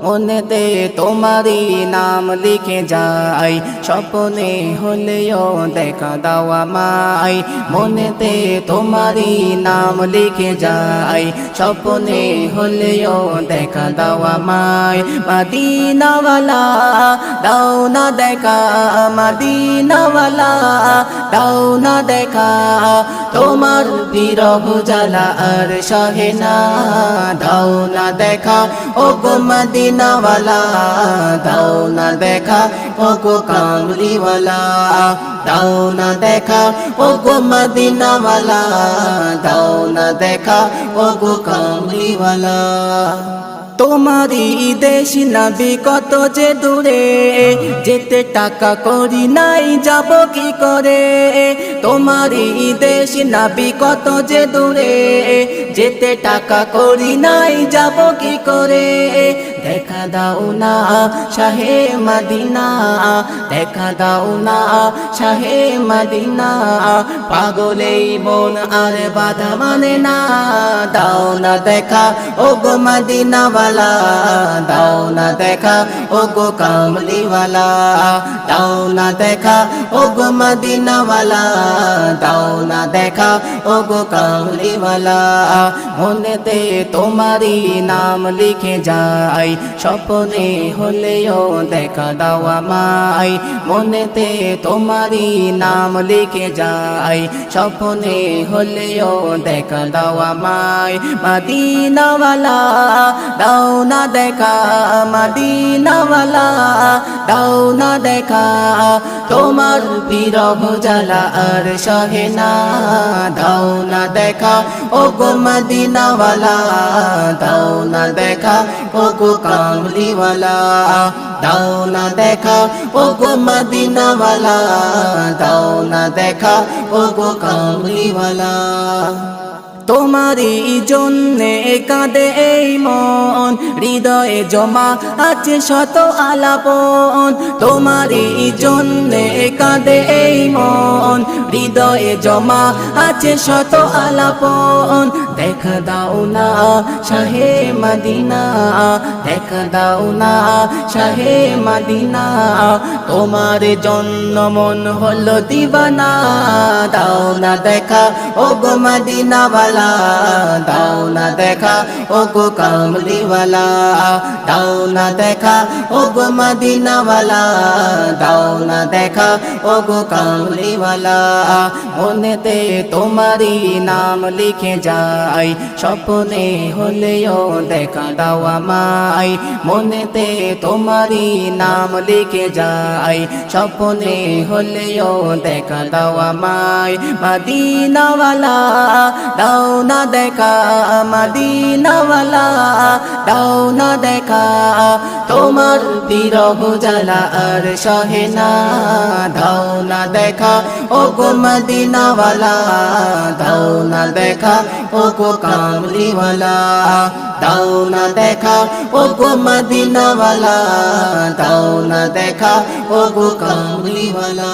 মনেতে তোমারই নাম লিখে যাই, স্বপ্নে হলেও দেখা দাও আমায়। মনেতে তোমারই নাম লিখে যাই, স্বপ্নে হলেও দেখা দাও আমায়। মদিনাওয়ালা দাও না দেখা, মদিনাওয়ালা দাও না দেখা, তোমার বিরহ জ্বালা আর সহে না। দাও না দেখা ও গো মদিনাওয়ালা, দাও না দেখা ও গো কামলিওয়ালা। দাও না দেখা ও গো মদিনাওয়ালা, দাও না দেখা ও গো কামলিওয়ালা। তোমারই দেশ নবী কত যে দূরে, যেতে টাকা করি নাই যাব কি করে। তোমারই দেশ নবী কত যে দূরে, যেতে টাকা করি নাই যাব কি করে। দেখা দাও না শাহে মদিনা, দেখা দাও না শাহে মদিনা, পাগলেই মন আর বাধা মানে না। দাও না দেখা ও গো মদিনাওয়ালা, দাও না দেখা ও গো কামলিওয়ালা। দাও না দেখা ও গো মদিনাওয়ালা, দাও না দেখা ও গো কামলিওয়ালা। মনেতে তোমারই নাম লিখে যাই, স্বপ্নে হলেও দেখা দাও আমায়। মনেতে তোমারই নাম লিখে যাই, স্বপ্নে হলেও দেখা দাও আমায়। মদিনাওয়ালা দাও না দেখা, মদিনাওয়ালা দাও না দেখা, তোমার বিরহ জ্বালা আর সহে না। দাও না দেখা ও গো মদিনাওয়ালা, দাও না দেখা ও গো কামলিওয়ালা। দাও না দেখা ও গো মদিনাওয়ালা, দাও না দেখা ও গো কামলিওয়ালা। তোমারই জন্যে কাঁদে এই মন, হৃদয়ে জমা আছে শত আলাপন। তোমারই জন্যে কাঁদে এই মন, হৃদয়ে জমা আছে শত আলাপন। দেখা দাও না শাহে মদিনা, দেখা দাও না শাহে মদিনা, তোমার জন্য মন হলো দিবানা। দাও না দেখা ও গো মদিনাওয়ালা, দাও না দেখা ও গো কামলিওয়ালা। দাও না দেখা ও গো মদিনাওয়ালা, দাও না দেখা ও গো কামলিওয়ালা। মনেতে তোমারই নাম লিখে যাই, স্বপ্নে হলেও দেখা দাও আমায়। মনেতে তোমারই নাম লিখে যাই, স্বপ্নে হলেও দেখা দাও আমায়। মদিনাওয়ালা দাও না দেখা, মদিনাওয়ালা দাও না দেখা, তোমার বিরহ জ্বালা আর সহে না। দাও না দেখা ও গো মদিনাওয়ালা, দাও না দেখা ও গো কামলিওয়ালা। দাও না দেখা ও গো মদিনাওয়ালা, দাও না দেখা ও গো কামলিওয়ালা।